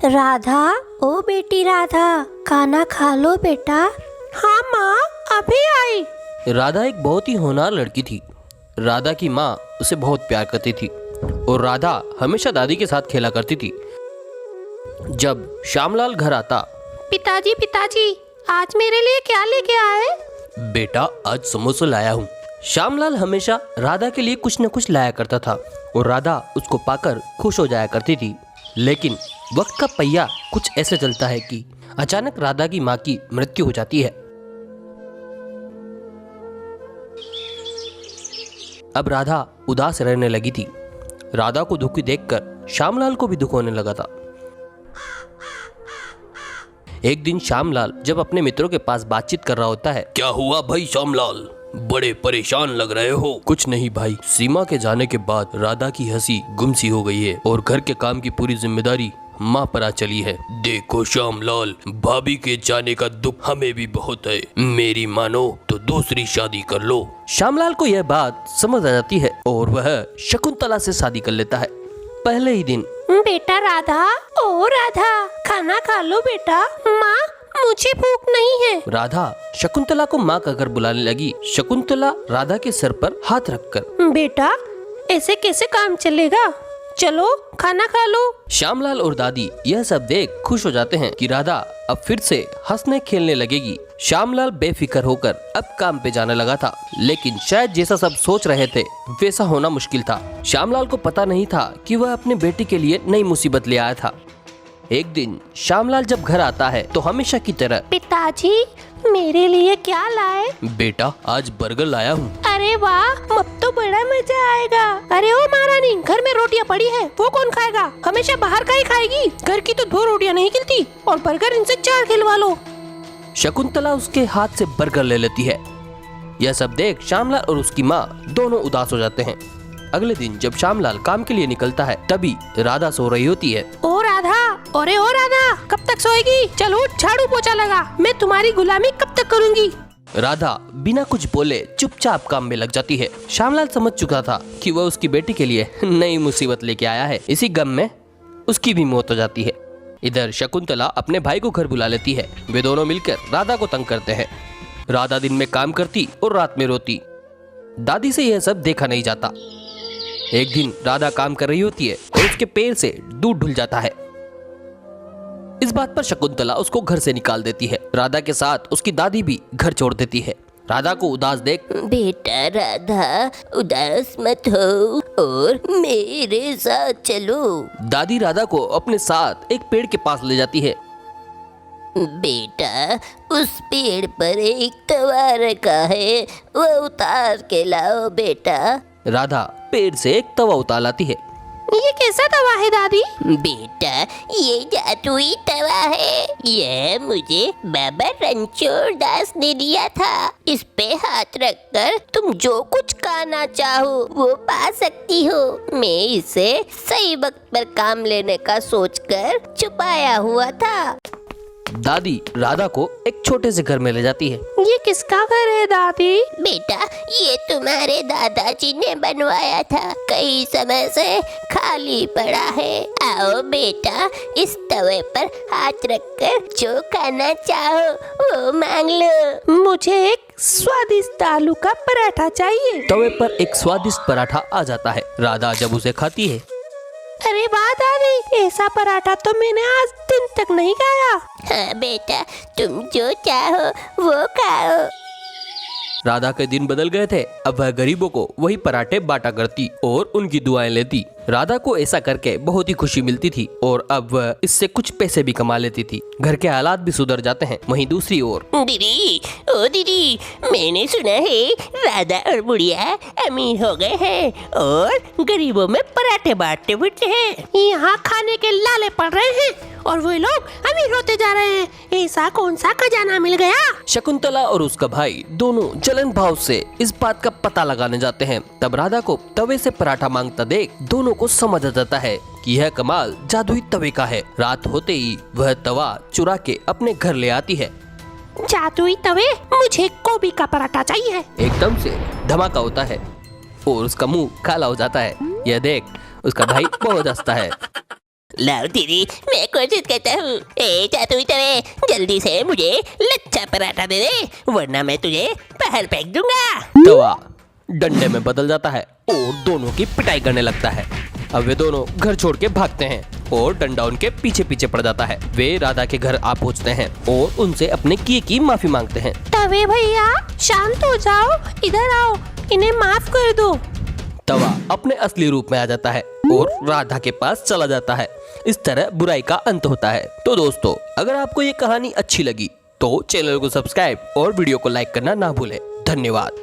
राधा, ओ बेटी राधा, खाना खा लो बेटा। हाँ माँ, अभी आई। राधा एक बहुत ही होनहार लड़की थी। राधा की माँ उसे बहुत प्यार करती थी और राधा हमेशा दादी के साथ खेला करती थी। जब श्यामलाल घर आता, पिताजी पिताजी, आज मेरे लिए क्या लेके आए? बेटा आज समोसा लाया हूँ। श्यामलाल हमेशा राधा के लिए कुछ न कुछ लाया करता था और राधा उसको पाकर खुश हो जाया करती थी। लेकिन वक्त का पहिया कुछ ऐसे चलता है कि अचानक राधा की माँ की मृत्यु हो जाती है। अब राधा उदास रहने लगी थी। राधा को दुखी देखकर श्यामलाल को भी दुख होने लगा था। एक दिन श्यामलाल जब अपने मित्रों के पास बातचीत कर रहा होता है। क्या हुआ भाई श्यामलाल, बड़े परेशान लग रहे हो? कुछ नहीं भाई, सीमा के जाने के बाद राधा की हंसी गुम सी हो गई है और घर के काम की पूरी जिम्मेदारी माँ पर आ चली है। देखो श्यामलाल, भाभी के जाने का दुख हमें भी बहुत है। मेरी मानो तो दूसरी शादी कर लो। श्यामलाल को यह बात समझ आ जाती है और वह शकुंतला से शादी कर लेता है। पहले ही दिन, बेटा राधा, ओ राधा, खाना खा लो बेटा। माँ, मुझे भूख नहीं है। राधा शकुंतला को माँ कहकर बुलाने लगी। शकुंतला राधा के सर पर हाथ रखकर, बेटा ऐसे कैसे काम चलेगा, चलो खाना खा लो। श्यामलाल और दादी यह सब देख खुश हो जाते हैं कि राधा अब फिर से हंसने खेलने लगेगी। श्यामलाल बेफिक्र होकर अब काम पे जाने लगा था, लेकिन शायद जैसा सब सोच रहे थे वैसा होना मुश्किल था। श्यामलाल को पता नहीं था कि वह अपने बेटी के लिए नई मुसीबत ले आया था। एक दिन श्यामलाल जब घर आता है तो हमेशा की तरह, पिताजी मेरे लिए क्या लाए? बेटा आज बर्गर लाया हूँ। अरे वाह, अब तो बड़ा मजा आएगा। अरे ओ महारानी, घर में रोटियां पड़ी है, वो कौन खाएगा? हमेशा बाहर का ही खाएगी। घर की तो 2 रोटियां नहीं खिलती और बर्गर इनसे 4 खिलवा लो। शकुंतला उसके हाथ से बर्गर ले लेती है। यह सब देख श्यामलाल और उसकी माँ दोनों उदास हो जाते हैं। अगले दिन जब श्यामलाल काम के लिए निकलता है तभी राधा सो रही होती है। ओ राधा, अरे ओ राधा, कब तक सोएगी? चलो झाड़ू पोछा लगा, मैं तुम्हारी गुलामी कब तक करूंगी? राधा बिना कुछ बोले चुपचाप काम में लग जाती है। श्यामलाल समझ चुका था कि वह उसकी बेटी के लिए नई मुसीबत लेके आया है। इसी गम में उसकी भी मौत हो जाती है। इधर शकुंतला अपने भाई को घर बुला लेती है। वे दोनों मिलकर राधा को तंग करते हैं। राधा दिन में काम करती और रात में रोती। दादी से यह सब देखा नहीं जाता। एक दिन राधा काम कर रही होती है और उसके पैर से दूध ढुल जाता है। इस बात पर शकुंतला उसको घर से निकाल देती है। राधा के साथ उसकी दादी भी घर छोड़ देती है। राधा को उदास देख, बेटा राधा, उदास मत हो और मेरे साथ चलो। दादी राधा को अपने साथ एक पेड़ के पास ले जाती है। बेटा उस पेड़ पर एक तवा रखा है, वह उतार के लाओ बेटा। राधा पेड़ से एक तवा उतार लाती है। ये कैसा तवा है दादी? बेटा ये जादुई तवा है, यह मुझे बाबा रणछोड़ दास ने दिया था। इस पे हाथ रखकर तुम जो कुछ खाना चाहो वो पा सकती हो। मैं इसे सही वक्त पर काम लेने का सोचकर छुपाया हुआ था। दादी राधा को एक छोटे से घर में ले जाती है। ये किसका घर है दादी? बेटा ये तुम्हारे दादाजी ने बनवाया था, कई समय से खाली पड़ा है। आओ बेटा, इस तवे पर हाथ रखकर जो खाना चाहो वो मांग लो। मुझे एक स्वादिष्ट आलू का पराठा चाहिए। तवे पर एक स्वादिष्ट पराठा आ जाता है। राधा जब उसे खाती है, अरे वाह दादी, ऐसा पराठा तो मैंने आज दिन तक नहीं खाया। हाँ बेटा, तुम जो चाहो वो खाओ। राधा के दिन बदल गए थे। अब वह गरीबों को वही पराठे बांटा करती और उनकी दुआएं लेती। राधा को ऐसा करके बहुत ही खुशी मिलती थी और अब वह इससे कुछ पैसे भी कमा लेती थी। घर के हालात भी सुधर जाते हैं। वहीं दूसरी ओर, दीदी, ओ दीदी, मैंने सुना है राधा और बुढ़िया अमीर हो गए हैं और गरीबों में पराठे बांटते फिरते हैं। यहाँ खाने के लाले पड़ रहे हैं और वो लोग अमीर होते जा रहे हैं। ऐसा कौन सा खजाना मिल गया? शकुंतला और उसका भाई दोनों जलन भाव से इस बात का पता लगाने जाते हैं। तब राधा को तवे से पराठा मांगता देख दोनों को समझ आ जाता है कि यह कमाल जादुई तवे का है। रात होते ही वह तवा चुरा के अपने घर ले आती है। जादुई तवे, मुझे गोभी का पराठा चाहिए। एकदम से धमाका होता है और उसका मुंह काला हो जाता है। यह देख उसका भाई बहुत हंसता है। लाओ दीदी, मैं कोशिश करता हूँ। ए चातुई तवे, जल्दी से मुझे लच्छा पराठा दे दे, वरना मैं तुझे बाहर फेंक दूंगा। तवा डंडे में बदल जाता है और दोनों की पिटाई करने लगता है। अब वे दोनों घर छोड़ के भागते हैं और डंडा उनके पीछे पीछे पड़ जाता है। वे राधा के घर आ पहुँचते हैं और उनसे अपने किए की माफी मांगते हैं। तवे भैया शांत हो जाओ, इधर आओ, इन्हें माफ कर दो। तवा अपने असली रूप में आ जाता है और राधा के पास चला जाता है। इस तरह बुराई का अंत होता है। तो दोस्तों, अगर आपको ये कहानी अच्छी लगी तो चैनल को सब्सक्राइब और वीडियो को लाइक करना ना भूलें। धन्यवाद।